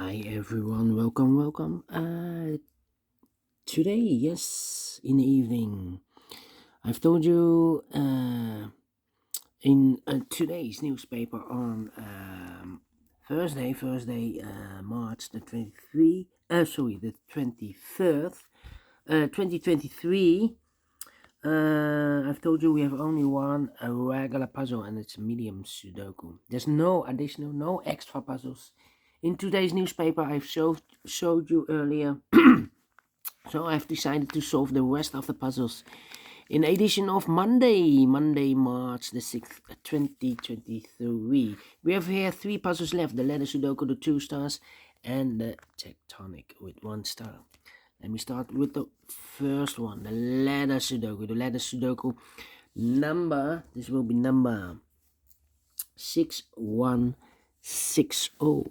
Hi everyone, welcome. Today, yes, in the evening, I've told you in today's newspaper on Thursday, March the 23rd, 2023. I've told you we have only one a regular puzzle and it's medium Sudoku. There's no additional, no extra puzzles. In today's newspaper, I've showed you earlier. So I've decided to solve the rest of the puzzles in edition of Monday, March the 6th, 2023. We have here 3 puzzles left: the letter Sudoku, the 2 stars, and the tectonic with 1 star. Let me start with the first one, the letter Sudoku. The letter Sudoku number, this will be number 6160.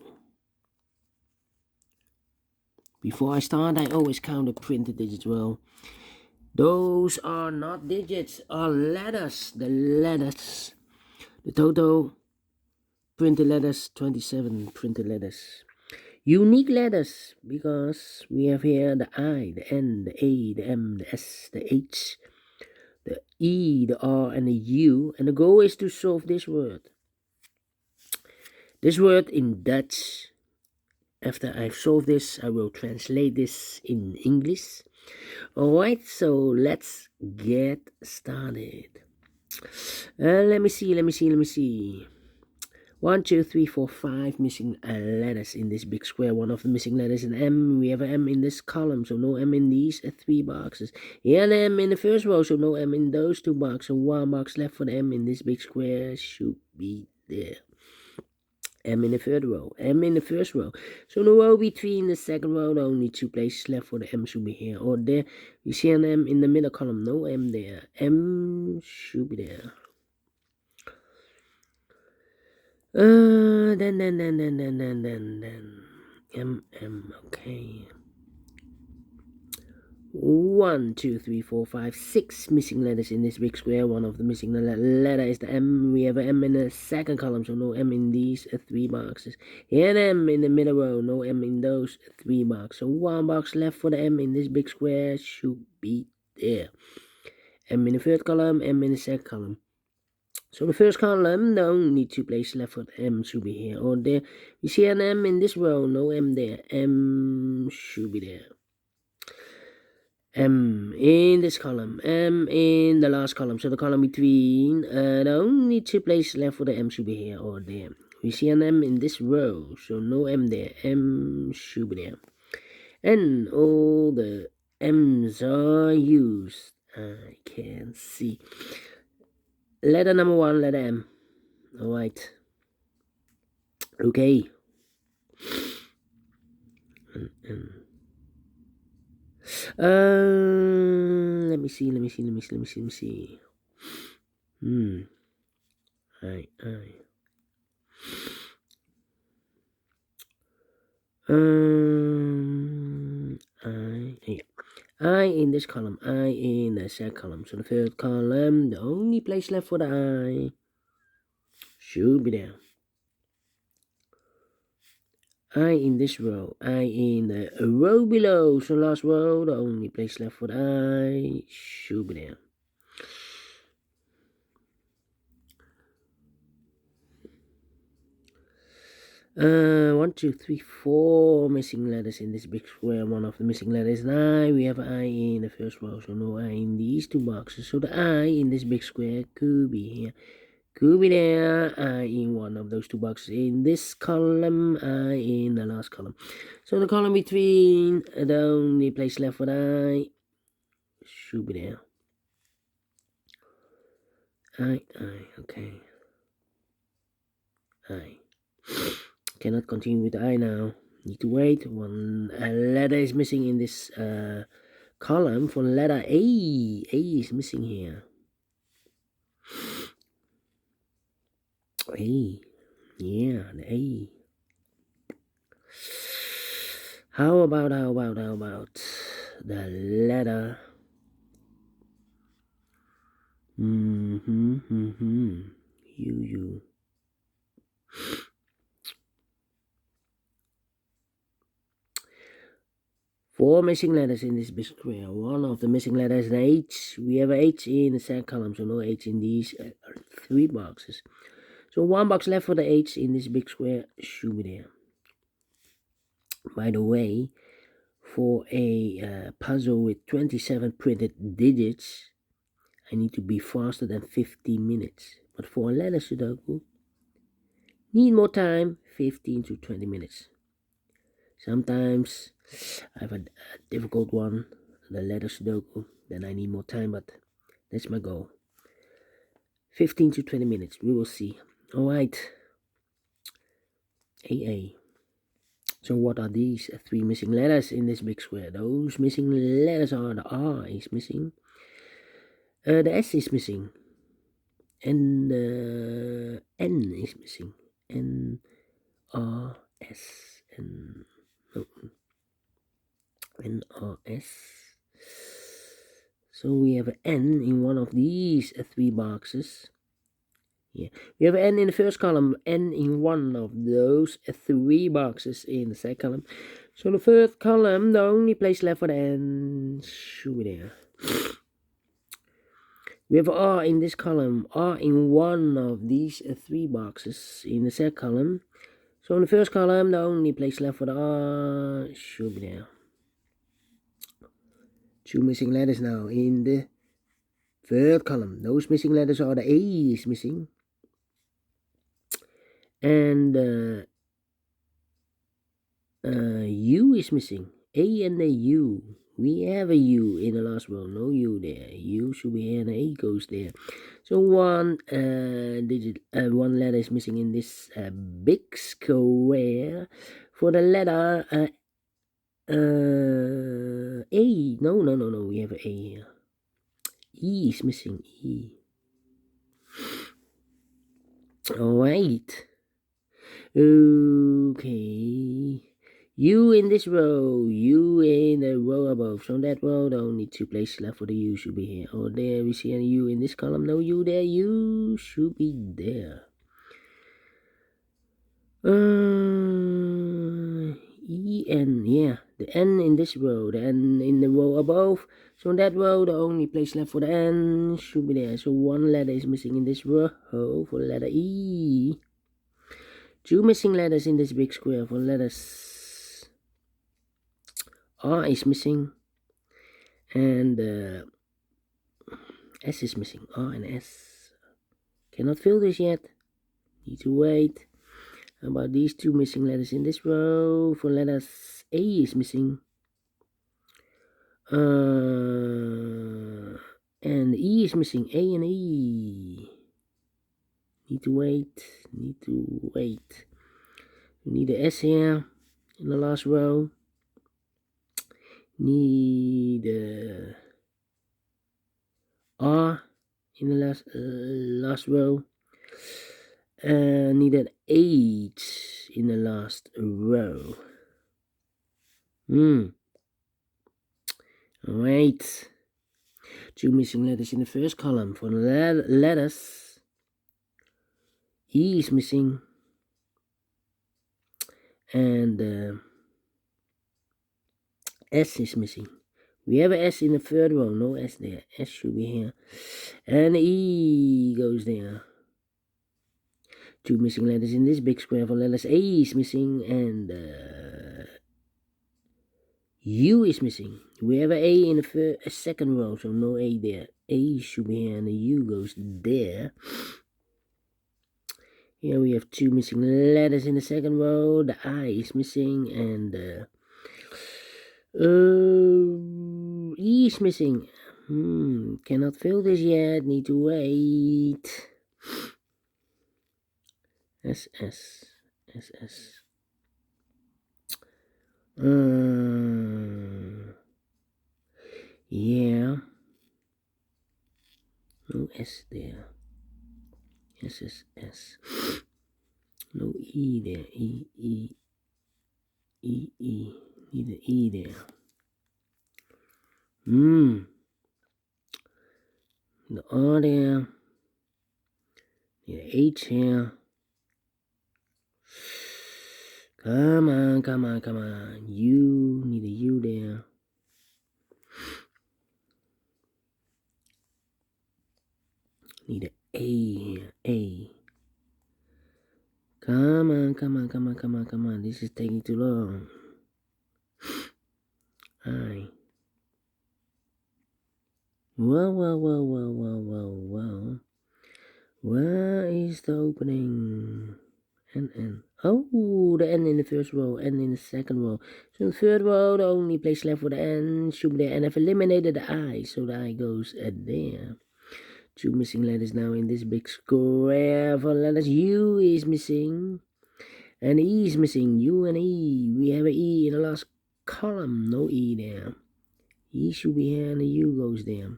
Before I start, I always count the printed digits well. Those are not digits, are letters. The letters. The total printed letters, 27 printed letters. Unique letters, because we have here the I, the N, the A, the M, the S, the H, the E, the R, and the U. And the goal is to solve this word. This word in Dutch. After I've solved this, I will translate this in English. Alright, so let's get started. Let me see. 1, 2, 3, 4, 5 missing letters in this big square. One of the missing letters is an M. We have an M in this column, so no M in these 3 boxes. Here an M in the first row, so no M in those 2 boxes. So 1 box left for the M in this big square should be there. M in the third row, M in the first row. So the row between the second row, the only 2 places left for the M should be here or there. We see an M in the middle column, no M there. M should be there. Then M, okay. 1, 2, 3, 4, 5, 6 missing letters in this big square. One of the missing letter is the M. We have an M in the second column, so no M in these 3 boxes. Here an M in the middle row, no M in those 3 boxes. So 1 box left for the M in this big square should be there. M in the third column, M in the second column. So the first column, the only 2 places left for the M should be here or there. We see an M in this row, no M there. M should be there. M in this column, M in the last column, so the column between, the only 2 places left for the M should be here or there. We see an M in this row, so no M there, M should be there. And all the M's are used, I can see. Letter number 1, letter M. Alright. Okay. Let me see. I in this column, I in the second column. So the third column, the only place left for the I should be there. I in this row, I in the row below. So last row, the only place left for the I should be there. One, 2, 3, 4 missing letters in this big square. One of the missing letters is an I. We have an I in the first row, so no I in these 2 boxes. So the I in this big square could be here, could be there. I in one of those 2 boxes. In this column, I in the last column. So the column between, the only place left for the I should be there. I, okay. I. Cannot continue with the I now. Need to wait. One letter is missing in this column for letter A. A is missing here. A. Yeah, the A. How about the letter? You. 4 missing letters in this big square. One of the missing letters is an H. We have a H in the second column, so no H in these 3 boxes. So 1 box left for the H in this big square should be there. By the way, for a puzzle with 27 printed digits, I need to be faster than 15 minutes. But for a letter Sudoku, need more time, 15 to 20 minutes. Sometimes I have a difficult one, the letter Sudoku, then I need more time, but that's my goal. 15 to 20 minutes, we will see. Alright. AA. So what are these 3 missing letters in this big square? Those missing letters are the R is missing, the S is missing, and the N is missing. N, R, S, N, no, N, R, S. So we have an N in one of these 3 boxes. Yeah, we have an N in the first column, N in one of those 3 boxes in the second column. So the third column, the only place left for the N should be there. We have R in this column, R in one of these 3 boxes in the second column. So in the first column, the only place left for the R should be there. 2 missing letters now in the third column. Those missing letters are the A is missing, and U is missing. A and a U. We have a U in the last row. No U there. U should be here and A goes there. So one one letter is missing in this big square. For the letter A. No. We have an A here. E is missing. E. Alright. Okay. U in this row, U in the row above. So on that row, the only 2 places left for the U should be here. Oh, there we see a U in this column. No U there. U should be there. E, N, yeah. The N in this row, the N in the row above. So on that row, the only place left for the N should be there. So 1 letter is missing in this row for the letter E. 2 missing letters in this big square for letters. R is missing, and S is missing. R and S. Cannot fill this yet. Need to wait. How about these 2 missing letters in this row? For letters, A is missing. And E is missing. A and E. Need to wait. We need the S here in the last row. Need R in the last row. Need an H in the last row. Alright. 2 missing letters in the first column. For the letters, E is missing, and S is missing. We have an S in the third row. No S there. S should be here. And E goes there. 2 missing letters in this big square. For letters, A is missing, and U is missing. We have an A in the second row, so no A there. A should be here, and the U goes there. Here we have 2 missing letters in the second row. The I is missing, and E is missing. Cannot fill this yet. Need to wait. S. Yeah. No S there. S. No E there. E. Need the E there. The R there. Need the H here. Come on. U. Need a U there. Need an A here. A. Come on, come on, come on, come on, come on. This is taking too long. I. Well. Where is the opening? N. Oh, the N in the first row, N in the second row. So in the third row, the only place left for the N should be there. And I've eliminated the I, so the I goes there. 2 missing letters now in this big square. For letters, U is missing. And E is missing. U and E. We have an E in the last column. No E there. E should be here and the U goes there.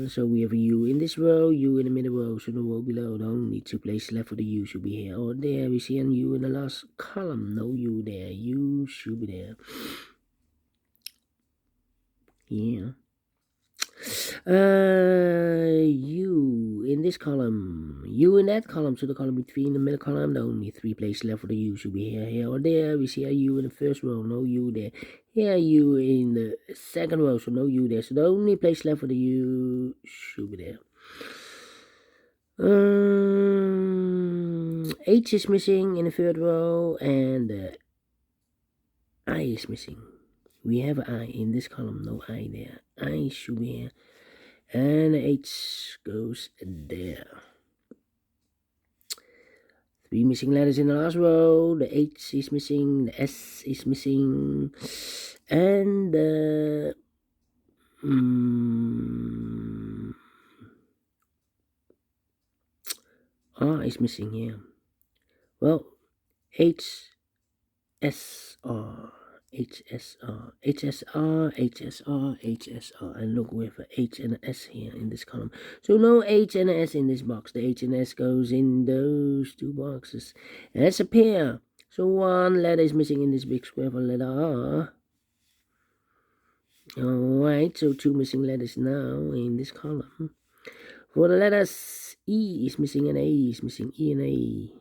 So we have a U in this row, U in the middle row, so the row below, the only 2 places left for the U should be here. Or there, we see a U in the last column. No U there. U should be there. Yeah. U in this column, U in that column, so the column between the middle column, the only 3 places left for the U should be here, or there. We see a U in the first row, no U there. Here, U in the second row, so no U there. So the only place left for the U should be there. H is missing in the third row, and I is missing. We have an I in this column, no I there. I should be here. And the H goes there. 3 missing letters in the last row. The H is missing. The S is missing. And the R is missing here. Well, H, S, R. HSR, and look, we have an H and an S here in this column. So no H and an S in this box. The H and S goes in those 2 boxes. And that's a pair. So 1 letter is missing in this big square for letter R. Alright, so 2 missing letters now in this column. For the letters, E is missing and A is missing. E and A.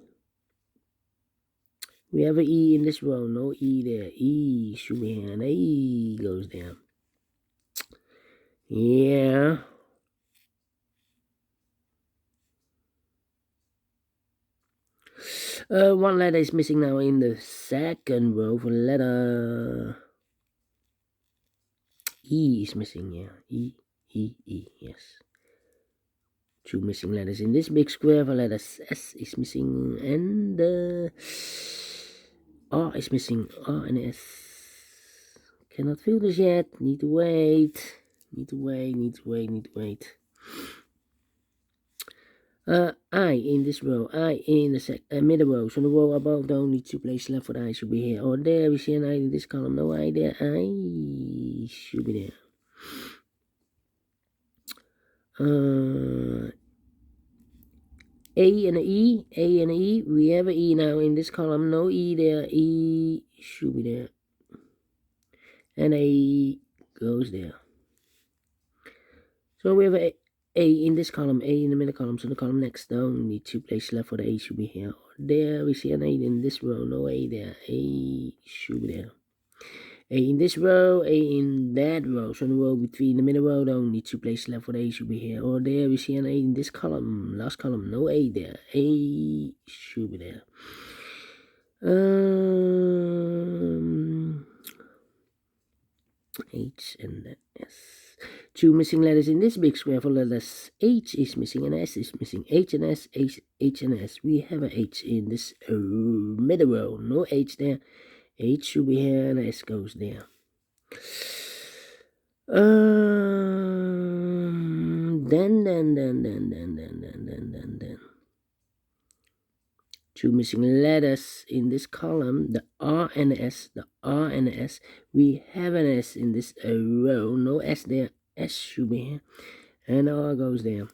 We have an E in this row, no E there. E should be here, and A goes there. Yeah. One letter is missing now in the second row for letter E is missing, yeah. E, yes. 2 missing letters in this big square for letter S is missing, and R is missing. R and S. Cannot fill this yet. Need to wait. I in this row. I in the middle row. So the row above, the only 2 places left for the I should be here. Or there, we see an I in this column. No I there. I should be there. A and E. We have an E now in this column. No E there. E should be there. And A goes there. So we have a in this column, A in the middle column. So the column next, the only 2 places left for the A should be here. Or there, we see an A in this row. No A there. A should be there. A in this row, A in that row. So the row between the middle row, the only 2 places left for the A should be here. Or there, we see an A in this column, last column. No A there. A should be there. H and the S. 2 missing letters in this big square for letters. H is missing and S is missing. H and S, H and S. We have an H in this middle row. No H there. H should be here and S goes there. Then. 2 missing letters in this column, the R and the S, we have an S in this row, no S there, S should be here, and R goes there.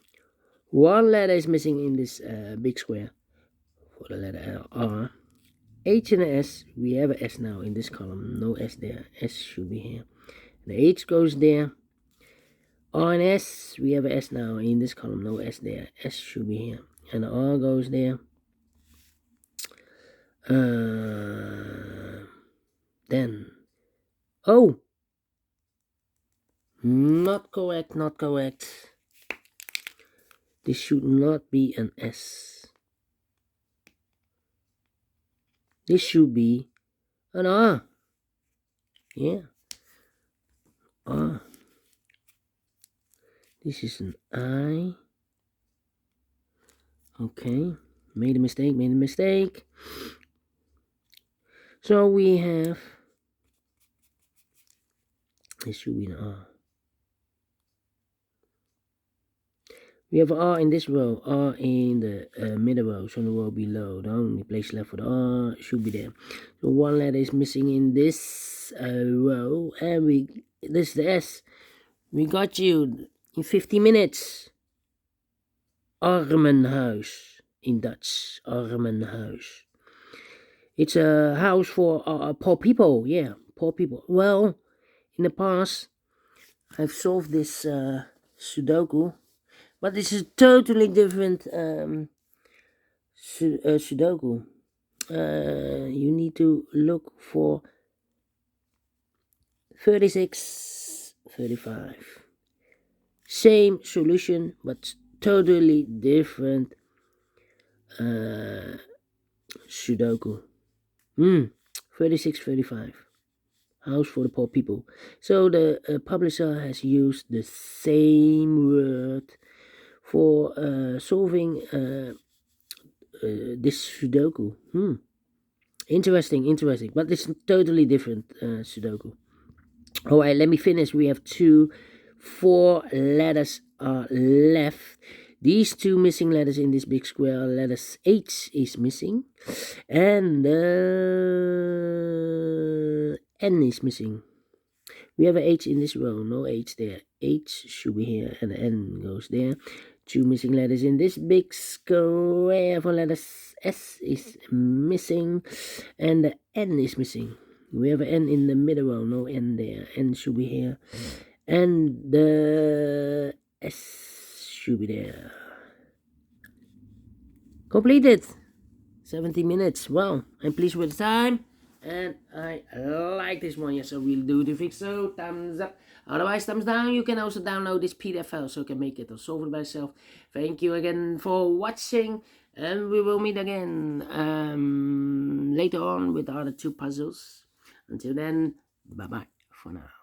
1 letter is missing in this big square, for the letter R. H and the S, we have an S now in this column, no S there, S should be here. The H goes there. R and S, we have an S now in this column, no S there, S should be here, and the R goes there. Then, oh, Not correct, not correct. This should not be an S. This should be an R. Yeah, R. This is an I. Okay, made a mistake. So we have, this should be an R. We have R in this row, R in the middle row, so the row below. The only place left for the R should be there. So one letter is missing in this row, and this is the S. We got you in 50 minutes. Armenhuis in Dutch. Armenhuis. It's a house for poor people. Yeah, poor people. Well, in the past, I've solved this Sudoku, but this is totally different Sudoku. You need to look for 36, 35. Same solution, but totally different Sudoku. 36, 35. House for the poor people. So the publisher has used the same word for solving this Sudoku. Interesting. But it's totally different Sudoku. Alright, let me finish. We have 4 letters are left. These 2 missing letters in this big square, letters H is missing, and N is missing. We have an H in this row, no H there. H should be here, and the N goes there. 2 missing letters in this big square for letters S is missing, and the N is missing. We have an N in the middle row, no N there. N should be here, and the S should be there. Completed. 70 minutes. Well, I'm pleased with the time, and I like this one. Yes, I will do the fix. So thumbs up. Otherwise, thumbs down. You can also download this PDF file so you can make it or solve it by yourself. Thank you again for watching, and we will meet again later on with the other 2 puzzles. Until then, bye bye for now.